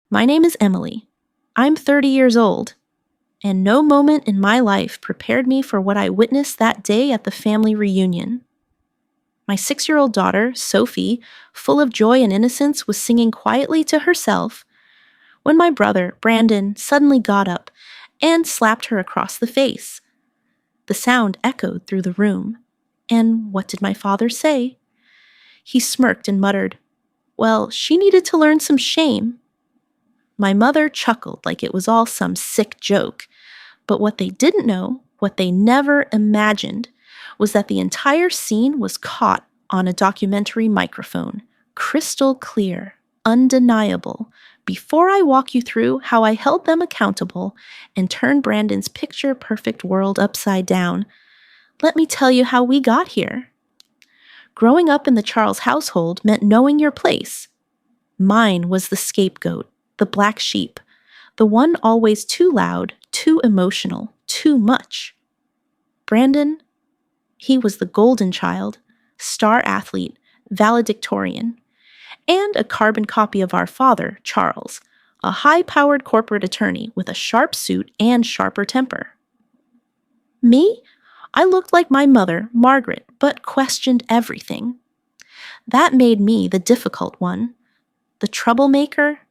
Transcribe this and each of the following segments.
My name is Emily. I'm 30 years old, and no moment in my life prepared me for what I witnessed that day at the family reunion. My 6-year-old daughter, Sophie, full of joy and innocence, was singing quietly to herself when my brother, Brandon, suddenly got up and slapped her across the face. The sound echoed through the room. And what did my father say? He smirked and muttered, "Well, she needed to learn some shame." My mother chuckled like it was all some sick joke. But what they didn't know, what they never imagined, was that the entire scene was caught on a documentary microphone, crystal clear, undeniable. Before I walk you through how I held them accountable and turned Brandon's picture-perfect world upside down, let me tell you how we got here. Growing up in the Charles household meant knowing your place. Mine was the scapegoat, the black sheep, the one always too loud, too emotional, too much. Brandon, he was the golden child, star athlete, valedictorian, and a carbon copy of our father, Charles, a high-powered corporate attorney with a sharp suit and sharper temper. Me? I looked like my mother, Margaret, but questioned everything. That made me the difficult one, the troublemaker.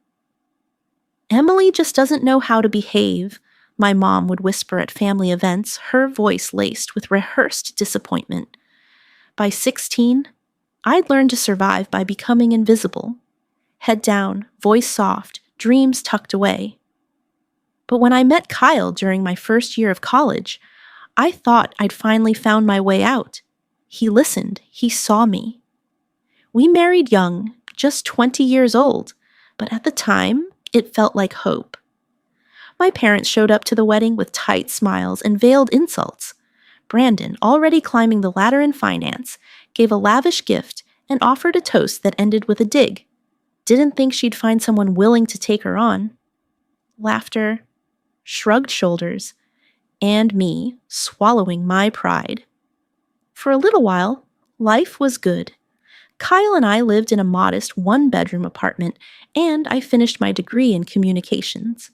"Emily just doesn't know how to behave," my mom would whisper at family events, her voice laced with rehearsed disappointment. By 16, I'd learned to survive by becoming invisible. Head down, voice soft, dreams tucked away. But when I met Kyle during my first year of college, I thought I'd finally found my way out. He listened, he saw me. We married young, just 20 years old, but at the time, it felt like hope. My parents showed up to the wedding with tight smiles and veiled insults. Brandon, already climbing the ladder in finance, gave a lavish gift and offered a toast that ended with a dig. Didn't think she'd find someone willing to take her on. Laughter, shrugged shoulders, and me swallowing my pride. For a little while, life was good. Kyle and I lived in a modest one-bedroom apartment, and I finished my degree in communications.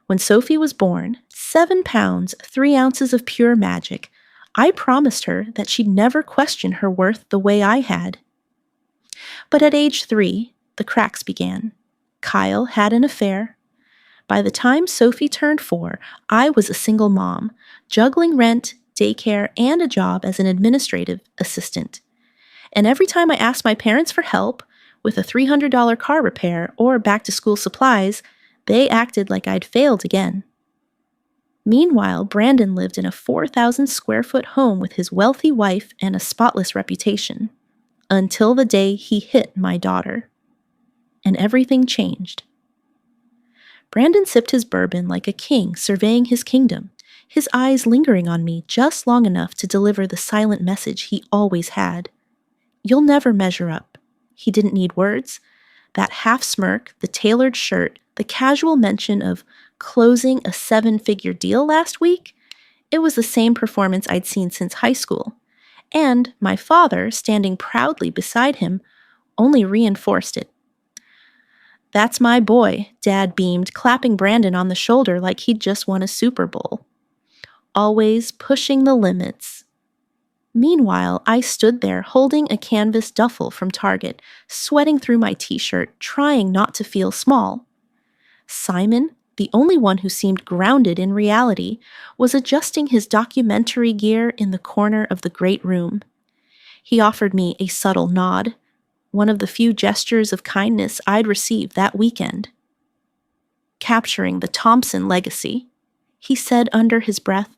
When Sophie was born, 7 pounds, 3 ounces of pure magic, I promised her that she'd never question her worth the way I had. But at age 3, the cracks began. Kyle had an affair. By the time Sophie turned 4, I was a single mom, juggling rent, daycare, and a job as an administrative assistant. And every time I asked my parents for help with a $300 car repair or back-to-school supplies, they acted like I'd failed again. Meanwhile, Brandon lived in a 4,000-square-foot home with his wealthy wife and a spotless reputation, until the day he hit my daughter. And everything changed. Brandon sipped his bourbon like a king surveying his kingdom, his eyes lingering on me just long enough to deliver the silent message he always had. "You'll never measure up." He didn't need words. That half smirk, the tailored shirt, the casual mention of closing a 7-figure deal last week, it was the same performance I'd seen since high school. And my father, standing proudly beside him, only reinforced it. "That's my boy," Dad beamed, clapping Brandon on the shoulder like he'd just won a Super Bowl. Always pushing the limits. Meanwhile, I stood there holding a canvas duffel from Target, sweating through my t-shirt, trying not to feel small. Simon, the only one who seemed grounded in reality, was adjusting his documentary gear in the corner of the great room. He offered me a subtle nod, one of the few gestures of kindness I'd received that weekend. "Capturing the Thompson legacy," he said under his breath.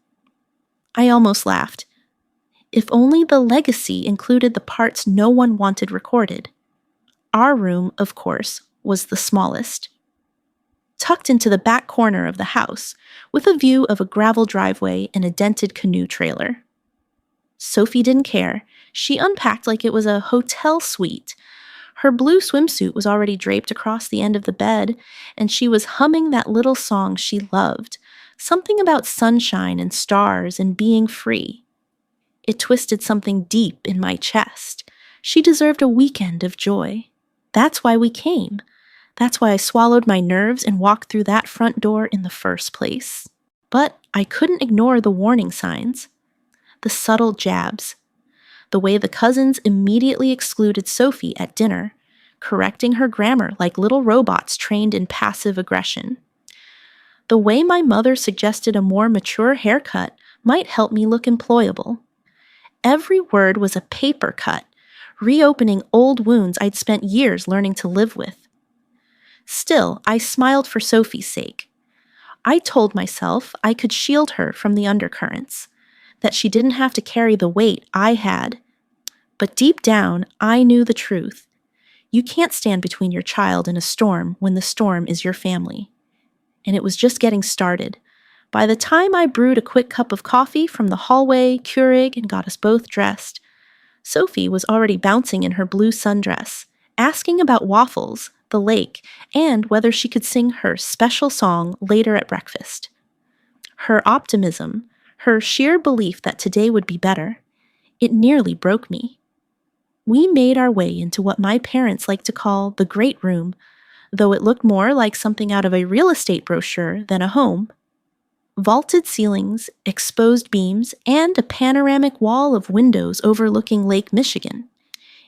I almost laughed. If only the legacy included the parts no one wanted recorded. Our room, of course, was the smallest. Tucked into the back corner of the house, with a view of a gravel driveway and a dented canoe trailer. Sophie didn't care. She unpacked like it was a hotel suite. Her blue swimsuit was already draped across the end of the bed, and she was humming that little song she loved, something about sunshine and stars and being free. It twisted something deep in my chest. She deserved a weekend of joy. That's why we came. That's why I swallowed my nerves and walked through that front door in the first place. But I couldn't ignore the warning signs, the subtle jabs, the way the cousins immediately excluded Sophie at dinner, correcting her grammar like little robots trained in passive aggression. The way my mother suggested a more mature haircut might help me look employable. Every word was a paper cut, reopening old wounds I'd spent years learning to live with. Still, I smiled for Sophie's sake. I told myself I could shield her from the undercurrents, that she didn't have to carry the weight I had. But deep down, I knew the truth. You can't stand between your child and a storm when the storm is your family. And it was just getting started. By the time I brewed a quick cup of coffee from the hallway Keurig and got us both dressed, Sophie was already bouncing in her blue sundress, asking about waffles, the lake, and whether she could sing her special song later at breakfast. Her optimism, her sheer belief that today would be better, it nearly broke me. We made our way into what my parents like to call the great room, though it looked more like something out of a real estate brochure than a home. Vaulted ceilings, exposed beams, and a panoramic wall of windows overlooking Lake Michigan.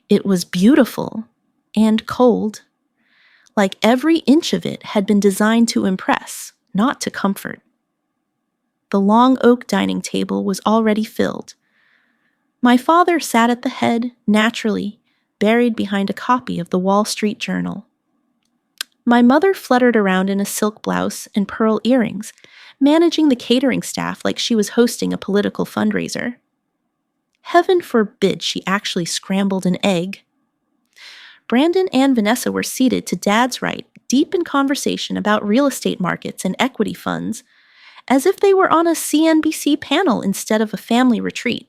It was beautiful and cold. Like every inch of it had been designed to impress, not to comfort. The long oak dining table was already filled. My father sat at the head, naturally, buried behind a copy of the Wall Street Journal. My mother fluttered around in a silk blouse and pearl earrings, managing the catering staff like she was hosting a political fundraiser. Heaven forbid she actually scrambled an egg. Brandon and Vanessa were seated to Dad's right, deep in conversation about real estate markets and equity funds, as if they were on a CNBC panel instead of a family retreat.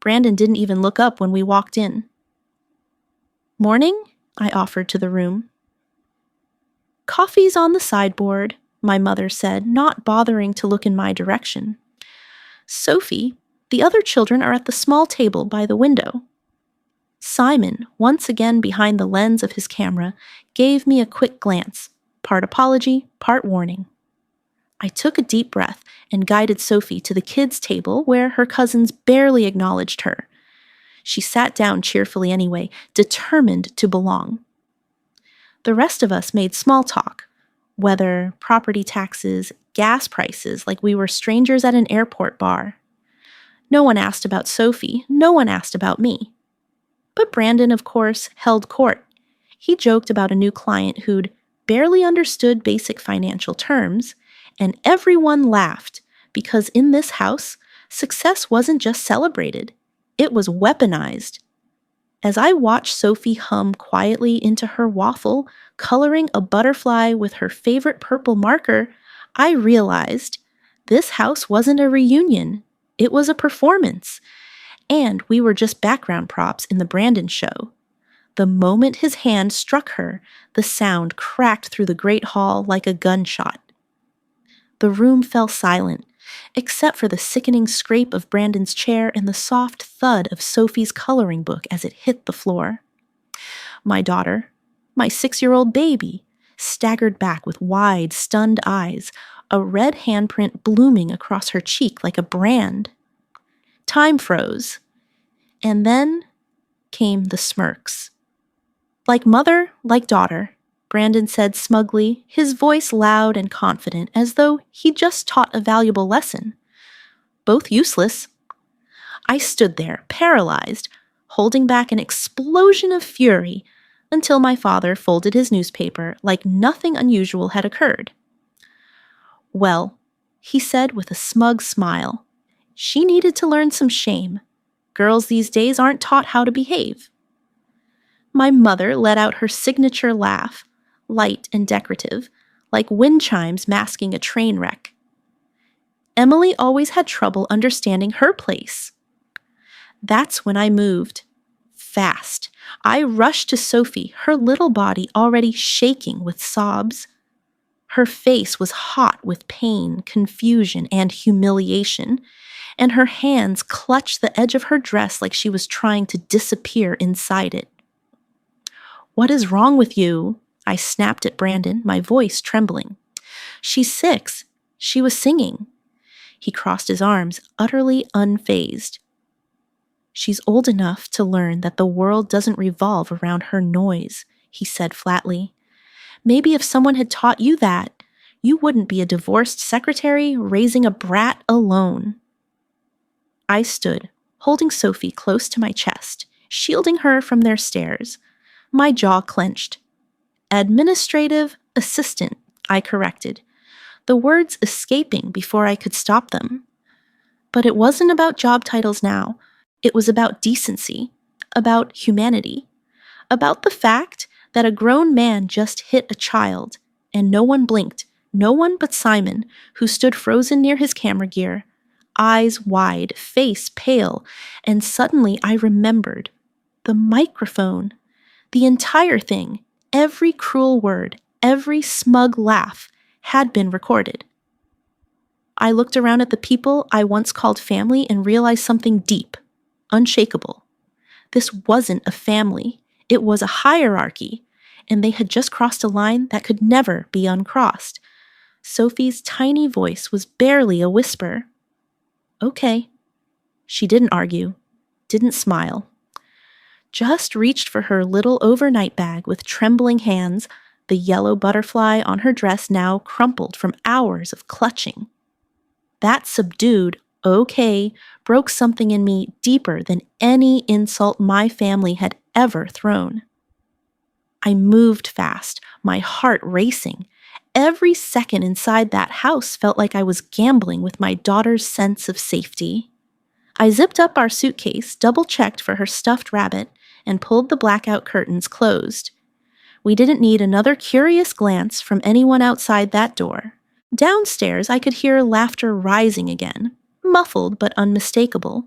Brandon didn't even look up when we walked in. "Morning?" I offered to the room. "Coffee's on the sideboard," my mother said, not bothering to look in my direction. "Sophie, the other children are at the small table by the window." Simon, once again behind the lens of his camera, gave me a quick glance, part apology, part warning. I took a deep breath and guided Sophie to the kids' table where her cousins barely acknowledged her. She sat down cheerfully anyway, determined to belong. The rest of us made small talk, weather, property taxes, gas prices, like we were strangers at an airport bar. No one asked about Sophie, no one asked about me. But Brandon, of course, held court. He joked about a new client who'd barely understood basic financial terms, and everyone laughed because in this house, success wasn't just celebrated, it was weaponized. As I watched Sophie hum quietly into her waffle, coloring a butterfly with her favorite purple marker, I realized this house wasn't a reunion, it was a performance. And we were just background props in the Brandon show. The moment his hand struck her, the sound cracked through the great hall like a gunshot. The room fell silent, except for the sickening scrape of Brandon's chair and the soft thud of Sophie's coloring book as it hit the floor. My daughter, my 6-year-old baby, staggered back with wide, stunned eyes, a red handprint blooming across her cheek like a brand. Time froze. And then came the smirks. "Like mother, like daughter," Brandon said smugly, his voice loud and confident, as though he'd just taught a valuable lesson. "Both useless." I stood there, paralyzed, holding back an explosion of fury until my father folded his newspaper like nothing unusual had occurred. "Well," he said with a smug smile, "she needed to learn some shame. Girls these days aren't taught how to behave." My mother let out her signature laugh, light and decorative, like wind chimes masking a train wreck. Emily always had trouble understanding her place. That's when I moved. Fast. I rushed to Sophie, her little body already shaking with sobs. Her face was hot with pain, confusion, and humiliation, and her hands clutched the edge of her dress like she was trying to disappear inside it. "What is wrong with you?" I snapped at Brandon, my voice trembling. She's 6. She was singing. He crossed his arms, utterly unfazed. She's old enough to learn that the world doesn't revolve around her noise, he said flatly. Maybe if someone had taught you that, you wouldn't be a divorced secretary raising a brat alone. I stood, holding Sophie close to my chest, shielding her from their stares. My jaw clenched. Administrative assistant, I corrected, the words escaping before I could stop them. But it wasn't about job titles now. It was about decency, about humanity, about the fact that a grown man just hit a child, and no one blinked, no one but Simon, who stood frozen near his camera gear, eyes wide, face pale, and suddenly I remembered. The microphone. The entire thing, every cruel word, every smug laugh, had been recorded. I looked around at the people I once called family and realized something deep, unshakable. This wasn't a family. It was a hierarchy, and they had just crossed a line that could never be uncrossed. Sophie's tiny voice was barely a whisper. Okay. She didn't argue, didn't smile. Just reached for her little overnight bag with trembling hands, the yellow butterfly on her dress now crumpled from hours of clutching. That subdued, okay, broke something in me deeper than any insult my family had ever thrown. I moved fast, my heart racing. Every second inside that house felt like I was gambling with my daughter's sense of safety. I zipped up our suitcase, double-checked for her stuffed rabbit, and pulled the blackout curtains closed. We didn't need another curious glance from anyone outside that door. Downstairs, I could hear laughter rising again, muffled but unmistakable.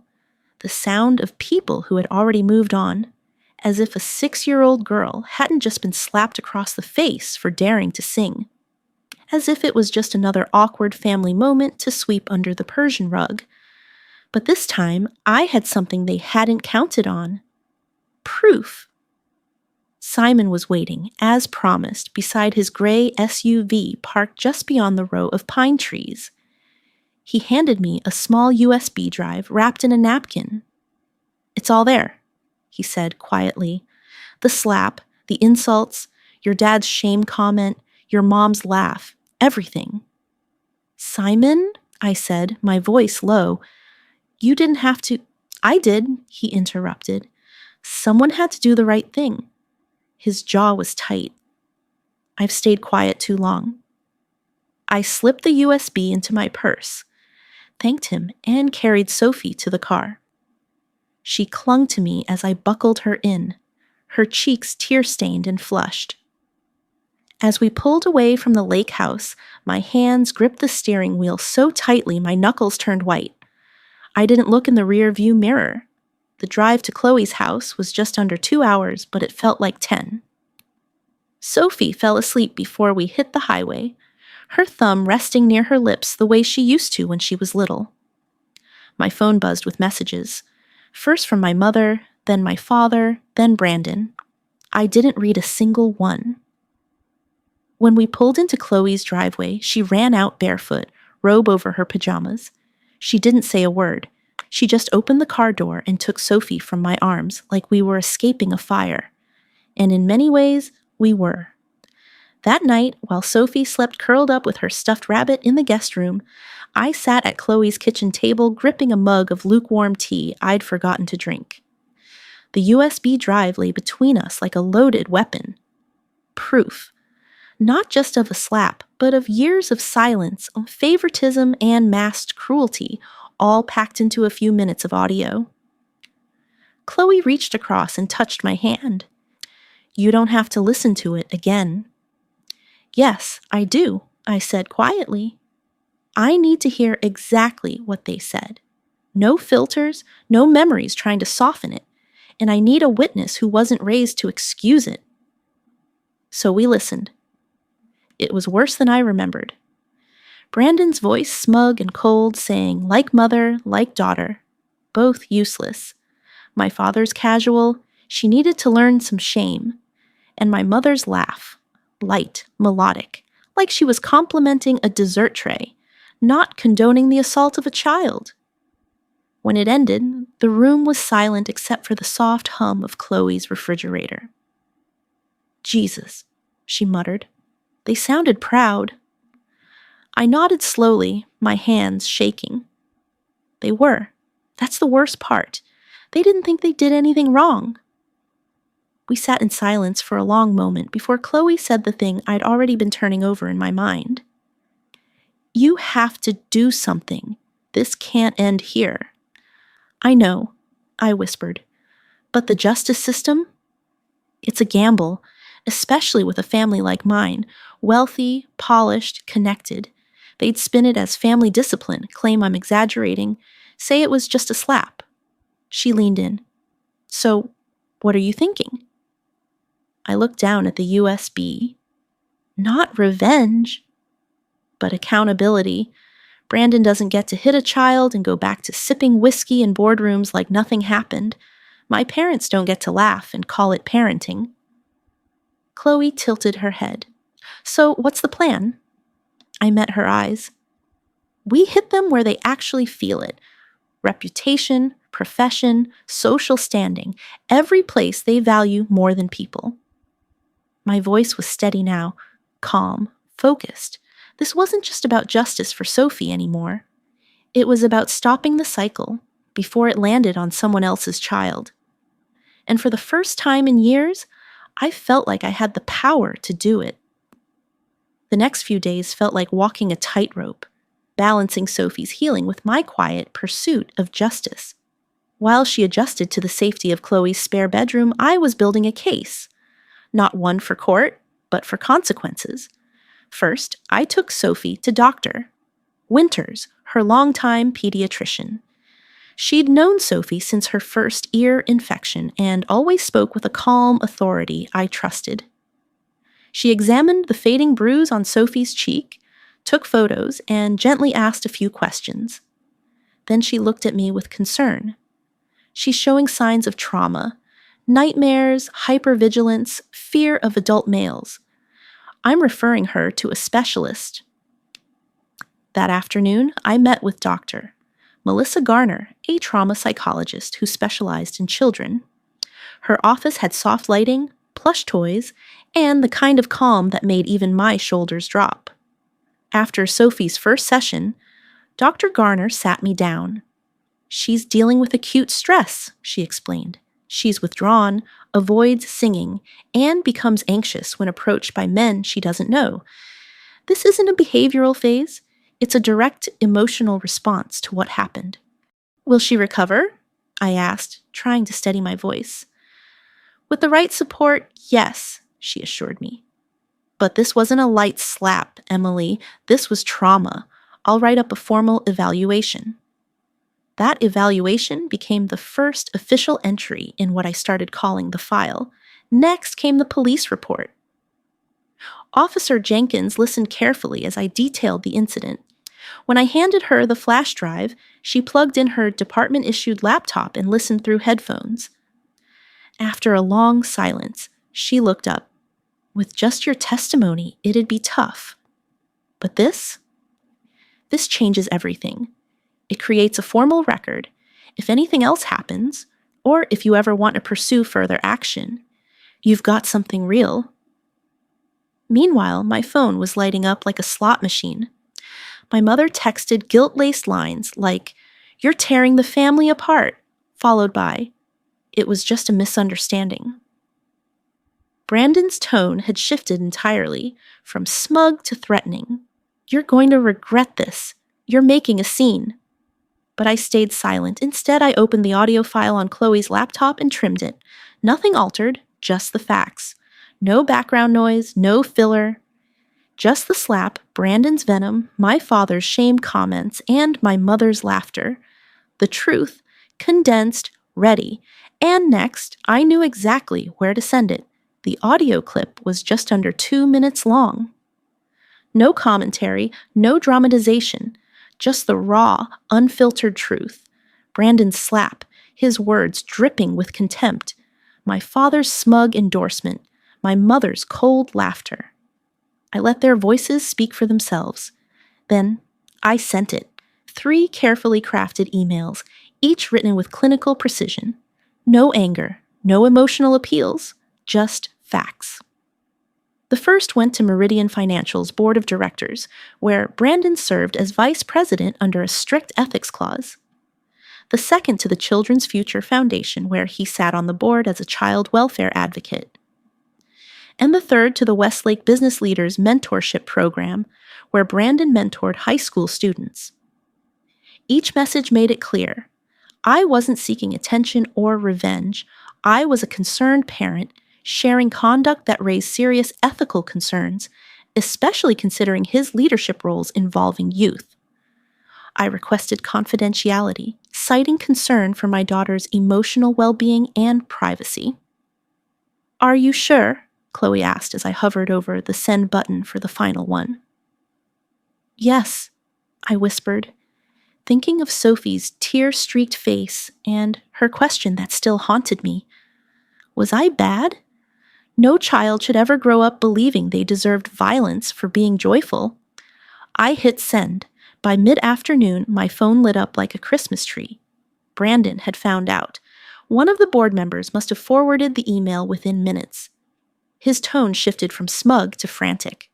The sound of people who had already moved on, as if a 6-year-old girl hadn't just been slapped across the face for daring to sing. As if it was just another awkward family moment to sweep under the Persian rug. But this time, I had something they hadn't counted on. Proof. Simon was waiting, as promised, beside his gray SUV parked just beyond the row of pine trees. He handed me a small USB drive wrapped in a napkin. It's all there, he said quietly. The slap, the insults, your dad's shame comment, your mom's laugh, everything. Simon, I said, my voice low. You didn't have to. I did, he interrupted. Someone had to do the right thing. His jaw was tight. I've stayed quiet too long. I slipped the USB into my purse, thanked him, and carried Sophie to the car. She clung to me as I buckled her in, her cheeks tear-stained and flushed. As we pulled away from the lake house, my hands gripped the steering wheel so tightly my knuckles turned white. I didn't look in the rear-view mirror. The drive to Chloe's house was just under 2 hours, but it felt like 10. Sophie fell asleep before we hit the highway, her thumb resting near her lips the way she used to when she was little. My phone buzzed with messages, first from my mother, then my father, then Brandon. I didn't read a single one. When we pulled into Chloe's driveway, she ran out barefoot, robe over her pajamas. She didn't say a word. She just opened the car door and took Sophie from my arms like we were escaping a fire. And in many ways, we were. That night, while Sophie slept curled up with her stuffed rabbit in the guest room, I sat at Chloe's kitchen table gripping a mug of lukewarm tea I'd forgotten to drink. The USB drive lay between us like a loaded weapon. Proof. Not just of a slap, but of years of silence, of favoritism and masked cruelty, all packed into a few minutes of audio. Chloe reached across and touched my hand. You don't have to listen to it again. Yes, I do, I said quietly. I need to hear exactly what they said. No filters, no memories trying to soften it, and I need a witness who wasn't raised to excuse it. So we listened. It was worse than I remembered. Brandon's voice smug and cold, saying, like mother, like daughter, both useless. My father's casual, she needed to learn some shame. And my mother's laugh, light, melodic, like she was complimenting a dessert tray, not condoning the assault of a child. When it ended, the room was silent except for the soft hum of Chloe's refrigerator. Jesus, she muttered. They sounded proud. I nodded slowly, my hands shaking. They were. That's the worst part. They didn't think they did anything wrong. We sat in silence for a long moment before Chloe said the thing I'd already been turning over in my mind. You have to do something. This can't end here. I know, I whispered. But the justice system? It's a gamble, especially with a family like mine, wealthy, polished, connected. They'd spin it as family discipline, claim I'm exaggerating, say it was just a slap. She leaned in. So, what are you thinking? I looked down at the USB. Not revenge, but accountability. Brandon doesn't get to hit a child and go back to sipping whiskey in boardrooms like nothing happened. My parents don't get to laugh and call it parenting. Chloe tilted her head. So, what's the plan? I met her eyes. We hit them where they actually feel it. Reputation, profession, social standing, every place they value more than people. My voice was steady now, calm, focused. This wasn't just about justice for Sophie anymore. It was about stopping the cycle before it landed on someone else's child. And for the first time in years, I felt like I had the power to do it. The next few days felt like walking a tightrope, balancing Sophie's healing with my quiet pursuit of justice. While she adjusted to the safety of Chloe's spare bedroom, I was building a case. Not one for court, but for consequences. First, I took Sophie to Dr. Winters, her longtime pediatrician. She'd known Sophie since her first ear infection and always spoke with a calm authority I trusted. She examined the fading bruise on Sophie's cheek, took photos, and gently asked a few questions. Then she looked at me with concern. She's showing signs of trauma, nightmares, hypervigilance, fear of adult males. I'm referring her to a specialist. That afternoon, I met with Dr. Melissa Garner, a trauma psychologist who specialized in children. Her office had soft lighting, plush toys, and the kind of calm that made even my shoulders drop. After Sophie's first session, Dr. Garner sat me down. She's dealing with acute stress, she explained. She's withdrawn, avoids singing, and becomes anxious when approached by men she doesn't know. This isn't a behavioral phase. It's a direct emotional response to what happened. Will she recover? I asked, trying to steady my voice. With the right support, yes, she assured me. But this wasn't a light slap, Emily. This was trauma. I'll write up a formal evaluation. That evaluation became the first official entry in what I started calling the file. Next came the police report. Officer Jenkins listened carefully as I detailed the incident. When I handed her the flash drive, she plugged in her department-issued laptop and listened through headphones. After a long silence, she looked up. With just your testimony, it'd be tough. But this changes everything. It creates a formal record. If anything else happens, or if you ever want to pursue further action, you've got something real. Meanwhile, my phone was lighting up like a slot machine. My mother texted guilt-laced lines like, "You're tearing the family apart," followed by, "It was just a misunderstanding." Brandon's tone had shifted entirely, from smug to threatening. "You're going to regret this. You're making a scene." But I stayed silent. Instead, I opened the audio file on Chloe's laptop and trimmed it. Nothing altered, just the facts. No background noise, no filler. Just the slap, Brandon's venom, my father's shamed comments, and my mother's laughter. The truth, condensed, ready. And next, I knew exactly where to send it. The audio clip was just under 2 minutes long. No commentary, no dramatization. Just the raw, unfiltered truth. Brandon's slap, his words dripping with contempt. My father's smug endorsement. My mother's cold laughter. I let their voices speak for themselves. Then I sent it. 3 carefully crafted emails, each written with clinical precision. No anger, no emotional appeals, just facts. The first went to Meridian Financial's board of directors, where Brandon served as vice president under a strict ethics clause. The second to the Children's Future Foundation, where he sat on the board as a child welfare advocate. And the third to the Westlake Business Leaders Mentorship Program, where Brandon mentored high school students. Each message made it clear. I wasn't seeking attention or revenge. I was a concerned parent, sharing conduct that raised serious ethical concerns, especially considering his leadership roles involving youth. I requested confidentiality, citing concern for my daughter's emotional well-being and privacy. "Are you sure?" Chloe asked as I hovered over the send button for the final one. "Yes," I whispered, thinking of Sophie's tear-streaked face and her question that still haunted me. Was I bad? No child should ever grow up believing they deserved violence for being joyful. I hit send. By mid-afternoon, my phone lit up like a Christmas tree. Brandon had found out. One of the board members must have forwarded the email within minutes. His tone shifted from smug to frantic.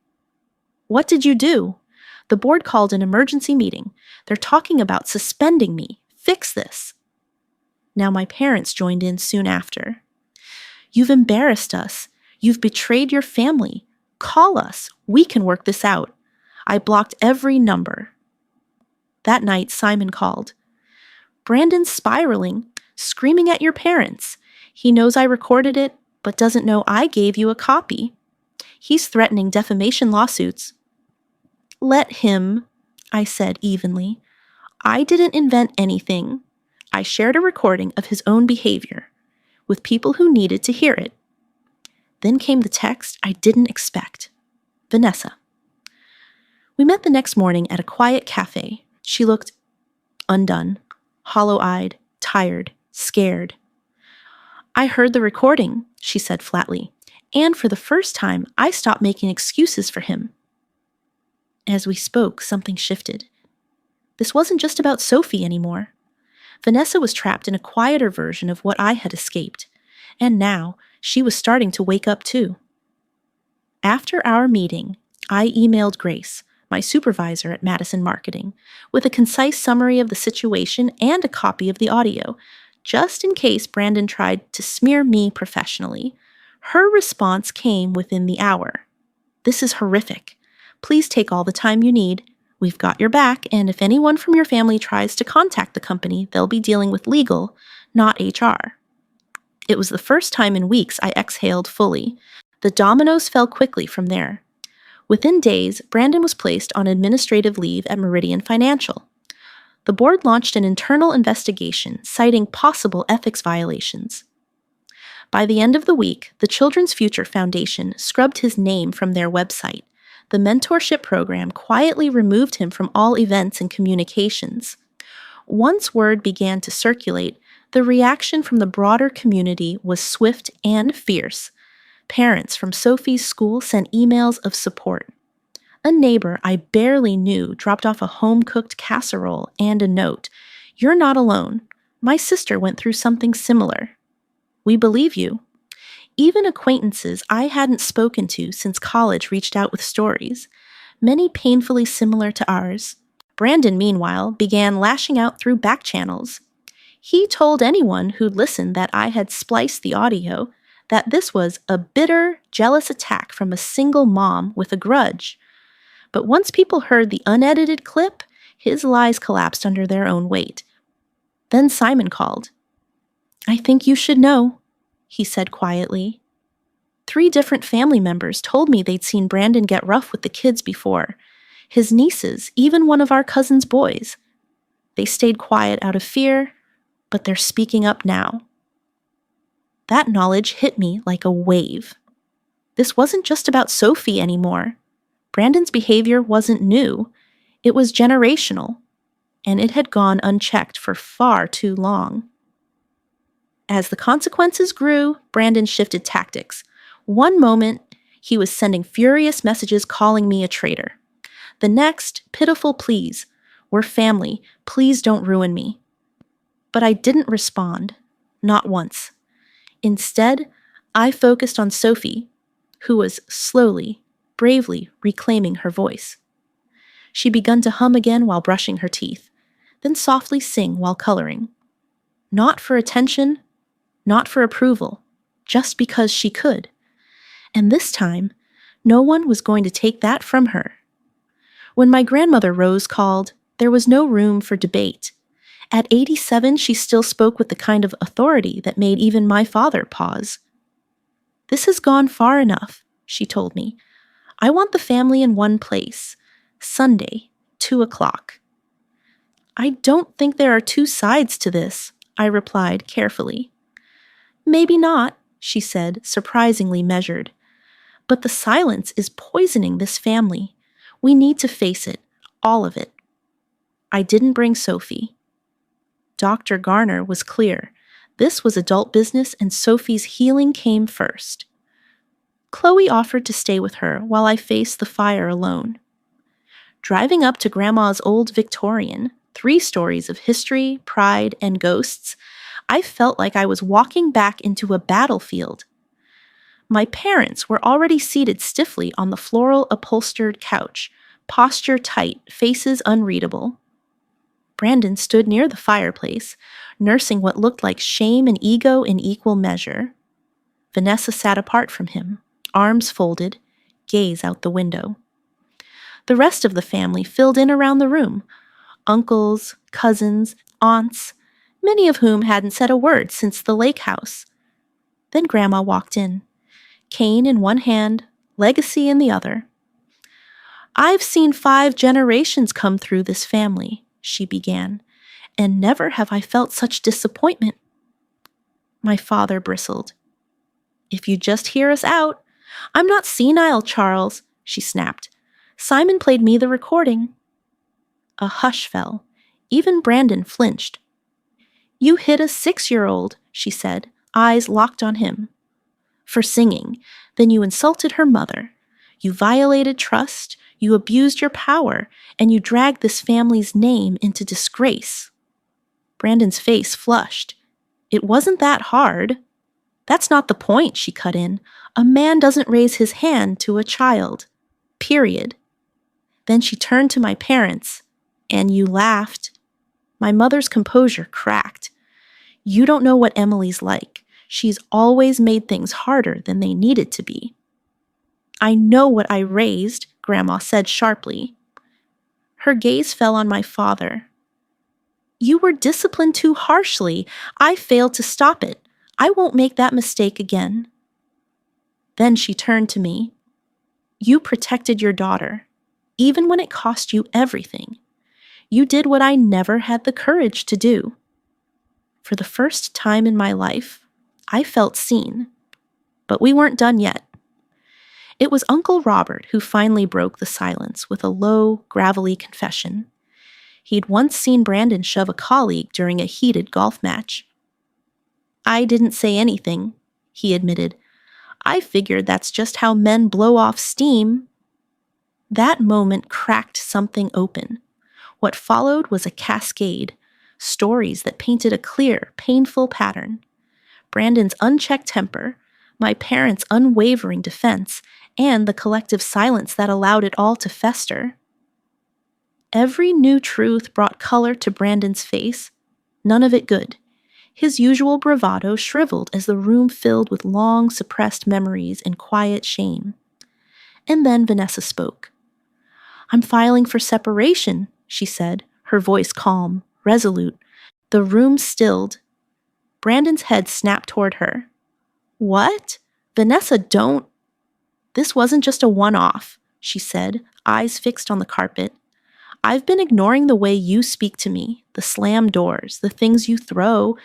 "What did you do? The board called an emergency meeting. They're talking about suspending me. Fix this." Now my parents joined in soon after. "You've embarrassed us. You've betrayed your family. Call us. We can work this out." I blocked every number. That night, Simon called. "Brandon's spiraling, screaming at your parents. He knows I recorded it, but doesn't know I gave you a copy. He's threatening defamation lawsuits." "Let him," I said evenly. "I didn't invent anything. I shared a recording of his own behavior with people who needed to hear it." Then came the text I didn't expect. Vanessa. We met the next morning at a quiet cafe. She looked undone, hollow-eyed, tired, scared. "I heard the recording," she said flatly, "and for the first time, I stopped making excuses for him." As we spoke, something shifted. This wasn't just about Sophie anymore. Vanessa was trapped in a quieter version of what I had escaped, and now she was starting to wake up too. After our meeting, I emailed Grace, my supervisor at Madison Marketing, with a concise summary of the situation and a copy of the audio, just in case Brandon tried to smear me professionally. Her response came within the hour. "This is horrific. Please take all the time you need. We've got your back, and if anyone from your family tries to contact the company, they'll be dealing with legal, not HR." It was the first time in weeks I exhaled fully. The dominoes fell quickly from there. Within days, Brandon was placed on administrative leave at Meridian Financial. The board launched an internal investigation citing possible ethics violations. By the end of the week, the Children's Future Foundation scrubbed his name from their website. The mentorship program quietly removed him from all events and communications. Once word began to circulate, the reaction from the broader community was swift and fierce. Parents from Sophie's school sent emails of support. A neighbor I barely knew dropped off a home-cooked casserole and a note. "You're not alone. My sister went through something similar. We believe you." Even acquaintances I hadn't spoken to since college reached out with stories, many painfully similar to ours. Brandon, meanwhile, began lashing out through back channels. He told anyone who'd listened that I had spliced the audio, that this was a bitter, jealous attack from a single mom with a grudge. But once people heard the unedited clip, his lies collapsed under their own weight. Then Simon called. "I think you should know," he said quietly. 3 different family members told me they'd seen Brandon get rough with the kids before. His nieces, even one of our cousin's boys. They stayed quiet out of fear, but they're speaking up now. That knowledge hit me like a wave. This wasn't just about Sophie anymore. Brandon's behavior wasn't new. It was generational, and it had gone unchecked for far too long. As the consequences grew, Brandon shifted tactics. One moment, he was sending furious messages calling me a traitor. The next, pitiful pleas. We're family. Please don't ruin me. But I didn't respond. Not once. Instead, I focused on Sophie, who was slowly, bravely reclaiming her voice. She began to hum again while brushing her teeth, then softly sing while coloring. Not for attention, not for approval, just because she could. And this time, no one was going to take that from her. When my grandmother Rose called, there was no room for debate. At 87, she still spoke with the kind of authority that made even my father pause. "This has gone far enough," she told me. "I want the family in one place. Sunday, 2:00. "I don't think there are two sides to this," I replied carefully. "Maybe not," she said, surprisingly measured. "But the silence is poisoning this family. We need to face it, all of it." I didn't bring Sophie. Dr. Garner was clear. This was adult business and Sophie's healing came first. Chloe offered to stay with her while I faced the fire alone. Driving up to Grandma's old Victorian, 3 stories of history, pride, and ghosts, I felt like I was walking back into a battlefield. My parents were already seated stiffly on the floral upholstered couch, posture tight, faces unreadable. Brandon stood near the fireplace, nursing what looked like shame and ego in equal measure. Vanessa sat apart from him, arms folded, gaze out the window. The rest of the family filled in around the room, uncles, cousins, aunts, many of whom hadn't said a word since the lake house. Then Grandma walked in, cane in one hand, legacy in the other. "I've seen 5 generations come through this family," she began, "and never have I felt such disappointment." My father bristled. "If you just hear us out." "I'm not senile, Charles," she snapped. "Simon played me the recording." A hush fell. Even Brandon flinched. "You hit a 6-year-old, she said, eyes locked on him. "For singing. Then you insulted her mother. You violated trust, you abused your power, and you dragged this family's name into disgrace." Brandon's face flushed. "It wasn't that hard." "That's not the point," she cut in. "A man doesn't raise his hand to a child. Period." Then she turned to my parents. "And you laughed." My mother's composure cracked. "You don't know what Emily's like. She's always made things harder than they needed to be." "I know what I raised," Grandma said sharply. Her gaze fell on my father. "You were disciplined too harshly. I failed to stop it. I won't make that mistake again." Then she turned to me. "You protected your daughter, even when it cost you everything. You did what I never had the courage to do." For the first time in my life, I felt seen. But we weren't done yet. It was Uncle Robert who finally broke the silence with a low, gravelly confession. He'd once seen Brandon shove a colleague during a heated golf match. "I didn't say anything," he admitted. "I figured that's just how men blow off steam." That moment cracked something open. What followed was a cascade, stories that painted a clear, painful pattern. Brandon's unchecked temper, my parents' unwavering defense, and the collective silence that allowed it all to fester. Every new truth brought color to Brandon's face, none of it good. His usual bravado shriveled as the room filled with long suppressed memories and quiet shame. And then Vanessa spoke. "I'm filing for separation," she said, her voice calm, resolute. The room stilled. Brandon's head snapped toward her. "What? Vanessa, don't." "This wasn't just a one-off," she said, eyes fixed on the carpet. "I've been ignoring the way you speak to me, the slam doors, the things you throw,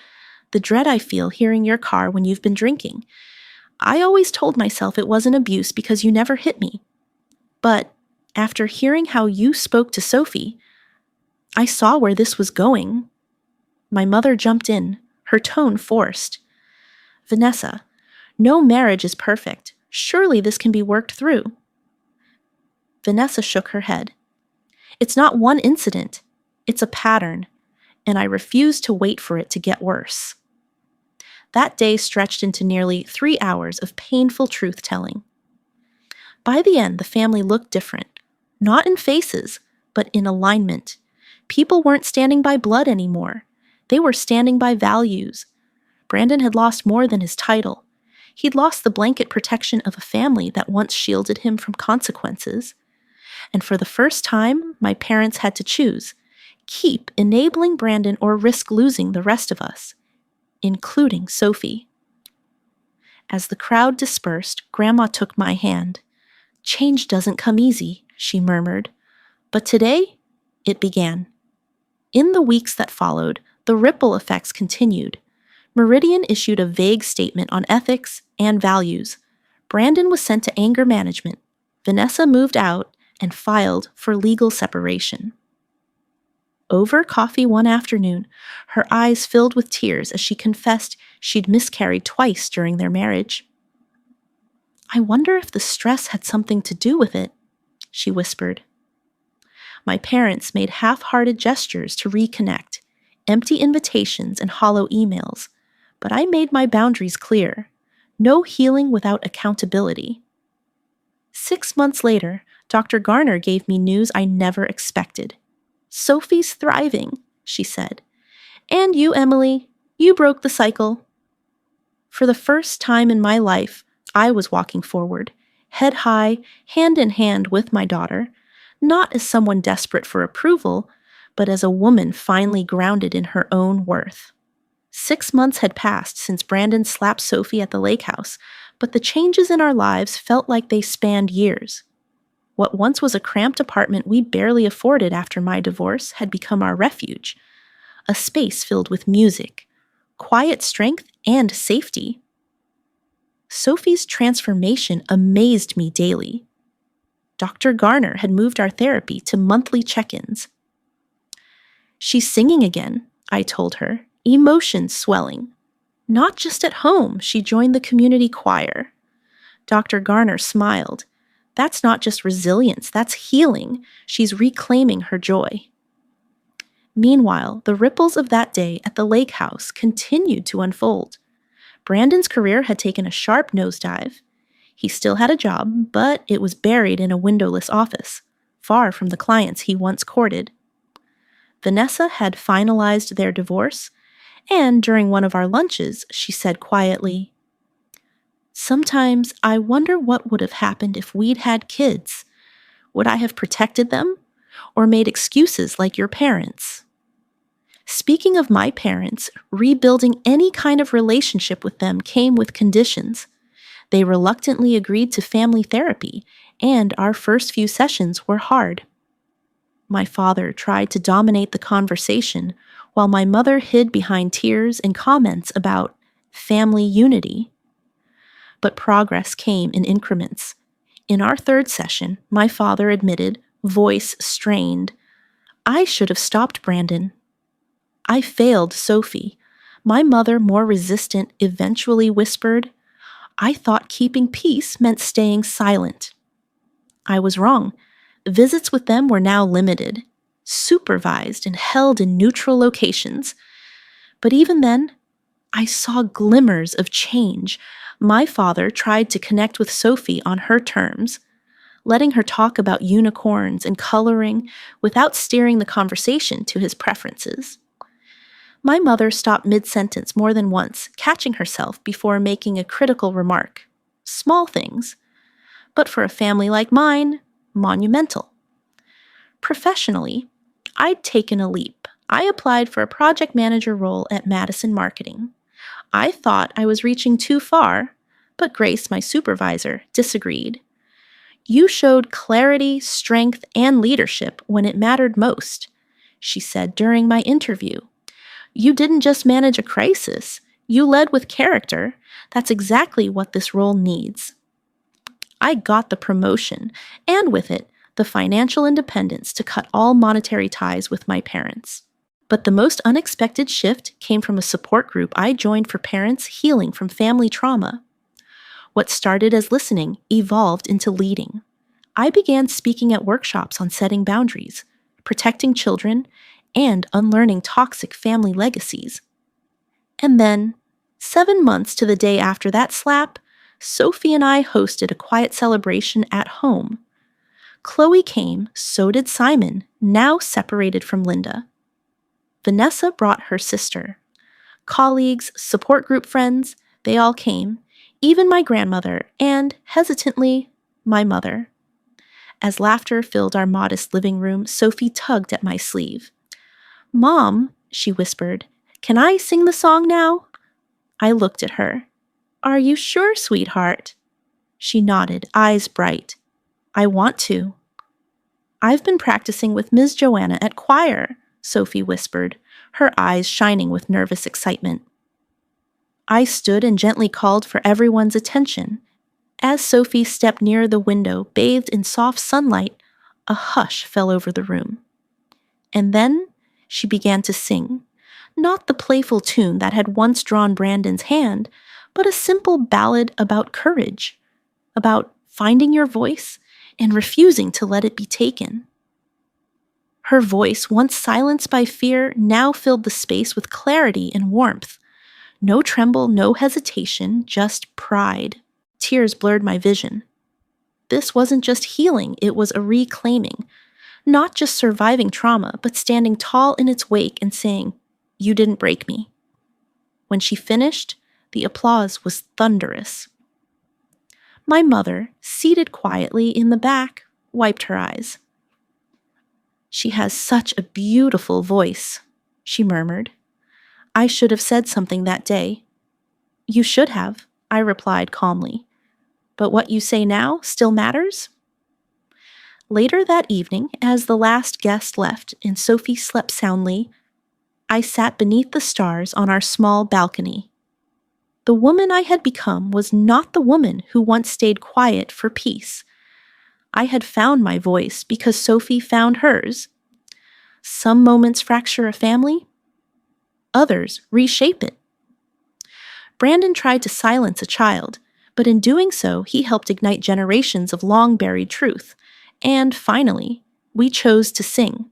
the dread I feel hearing your car when you've been drinking. I always told myself it wasn't abuse because you never hit me. But after hearing how you spoke to Sophie, I saw where this was going." My mother jumped in, her tone forced. "Vanessa, no marriage is perfect. Surely this can be worked through. Vanessa shook her head. It's not one incident. It's a pattern, and I refuse to wait for it to get worse. That day stretched into nearly 3 hours of painful truth-telling. By the end, the family looked different, not in faces, but in alignment. People weren't standing by blood anymore. They were standing by values. Brandon had lost more than his title. He'd lost the blanket protection of a family that once shielded him from consequences. And for the first time, my parents had to choose: keep enabling Brandon or risk losing the rest of us, including Sophie. As the crowd dispersed, Grandma took my hand. "Change doesn't come easy," she murmured. But today, it began. In the weeks that followed, the ripple effects continued. Meridian issued a vague statement on ethics and values. Brandon was sent to anger management. Vanessa moved out and filed for legal separation. Over coffee one afternoon, her eyes filled with tears as she confessed she'd miscarried twice during their marriage. "I wonder if the stress had something to do with it," she whispered. My parents made half-hearted gestures to reconnect, empty invitations and hollow emails, but I made my boundaries clear. No healing without accountability. 6 months later, Dr. Garner gave me news I never expected. "Sophie's thriving," she said. "And you, Emily, you broke the cycle." For the first time in my life, I was walking forward, head high, hand in hand with my daughter, not as someone desperate for approval, but as a woman finally grounded in her own worth. 6 months had passed since Brandon slapped Sophie at the lake house, but the changes in our lives felt like they spanned years. What once was a cramped apartment we barely afforded after my divorce had become our refuge, a space filled with music, quiet strength, and safety. Sophie's transformation amazed me daily. Dr. Garner had moved our therapy to monthly check-ins. "She's singing again," I told her, emotions swelling. Not just at home, she joined the community choir. Dr. Garner smiled. "That's not just resilience, that's healing. She's reclaiming her joy." Meanwhile, the ripples of that day at the lake house continued to unfold. Brandon's career had taken a sharp nosedive. He still had a job, but it was buried in a windowless office, far from the clients he once courted. Vanessa had finalized their divorce, and during one of our lunches, she said quietly, "Sometimes I wonder what would have happened if we'd had kids. Would I have protected them, or made excuses like your parents?" Speaking of my parents, rebuilding any kind of relationship with them came with conditions. They reluctantly agreed to family therapy, and our first few sessions were hard. My father tried to dominate the conversation, while my mother hid behind tears and comments about family unity. But progress came in increments. In our third session, my father admitted, voice strained, "I should have stopped Brandon. I failed Sophie." My mother, more resistant, eventually whispered, "I thought keeping peace meant staying silent." I was wrong. Visits with them were now limited, supervised and held in neutral locations. But even then, I saw glimmers of change. My father tried to connect with Sophie on her terms, letting her talk about unicorns and coloring without steering the conversation to his preferences. My mother stopped mid-sentence more than once, catching herself before making a critical remark. Small things, but for a family like mine, monumental. Professionally, I'd taken a leap. I applied for a project manager role at Madison Marketing. I thought I was reaching too far, but Grace, my supervisor, disagreed. "You showed clarity, strength, and leadership when it mattered most," she said during my interview. "You didn't just manage a crisis, you led with character. That's exactly what this role needs." I got the promotion, and with it, the financial independence to cut all monetary ties with my parents. But the most unexpected shift came from a support group I joined for parents healing from family trauma. What started as listening evolved into leading. I began speaking at workshops on setting boundaries, protecting children, and unlearning toxic family legacies. And then, 7 months to the day after that slap, Sophie and I hosted a quiet celebration at home. Chloe came, so did Simon, now separated from Linda. Vanessa brought her sister. Colleagues, support group friends, they all came, even my grandmother, and, hesitantly, my mother. As laughter filled our modest living room, Sophie tugged at my sleeve. "Mom," she whispered, "can I sing the song now?" I looked at her. "Are you sure, sweetheart?" She nodded, eyes bright. "I want to." "I've been practicing with Ms. Joanna at choir," Sophie whispered, her eyes shining with nervous excitement. I stood and gently called for everyone's attention. As Sophie stepped near the window, bathed in soft sunlight, a hush fell over the room. And then she began to sing, not the playful tune that had once drawn Brandon's hand, but a simple ballad about courage, about finding your voice and refusing to let it be taken. Her voice, once silenced by fear, now filled the space with clarity and warmth. No tremble, no hesitation, just pride. Tears blurred my vision. This wasn't just healing, it was a reclaiming. Not just surviving trauma, but standing tall in its wake and saying, "You didn't break me." When she finished, the applause was thunderous. My mother, seated quietly in the back, wiped her eyes. "She has such a beautiful voice," she murmured. I should have said something that day. "You should have," I replied calmly. "But what you say now still matters?" Later that evening, as the last guest left and Sophie slept soundly, I sat beneath the stars on our small balcony. The woman I had become was not the woman who once stayed quiet for peace. I had found my voice because Sophie found hers. Some moments fracture a family, others reshape it. Brandon tried to silence a child, but in doing so, he helped ignite generations of long-buried truth. And finally, we chose to sing.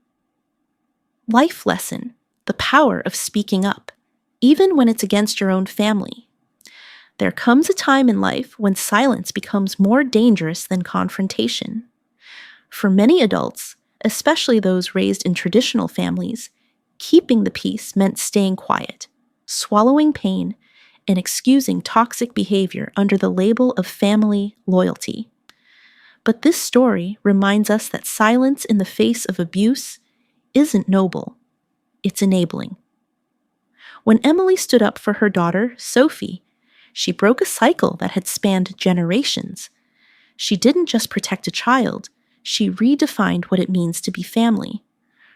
Life lesson, the power of speaking up, even when it's against your own family. There comes a time in life when silence becomes more dangerous than confrontation. For many adults, especially those raised in traditional families, keeping the peace meant staying quiet, swallowing pain, and excusing toxic behavior under the label of family loyalty. But this story reminds us that silence in the face of abuse isn't noble, it's enabling. When Emily stood up for her daughter, Sophie, she broke a cycle that had spanned generations. She didn't just protect a child, she redefined what it means to be family.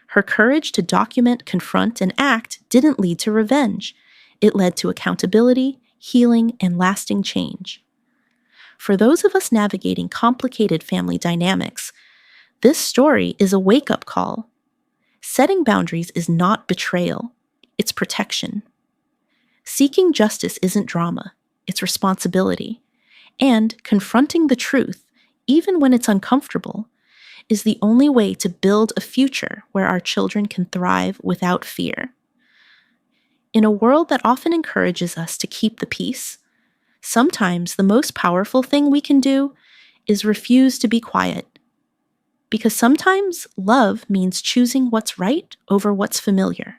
Her courage to document, confront, and act didn't lead to revenge. It led to accountability, healing, and lasting change. For those of us navigating complicated family dynamics, this story is a wake-up call. Setting boundaries is not betrayal, it's protection. Seeking justice isn't drama, it's responsibility. And confronting the truth, even when it's uncomfortable, is the only way to build a future where our children can thrive without fear. In a world that often encourages us to keep the peace, sometimes the most powerful thing we can do is refuse to be quiet. Because sometimes love means choosing what's right over what's familiar.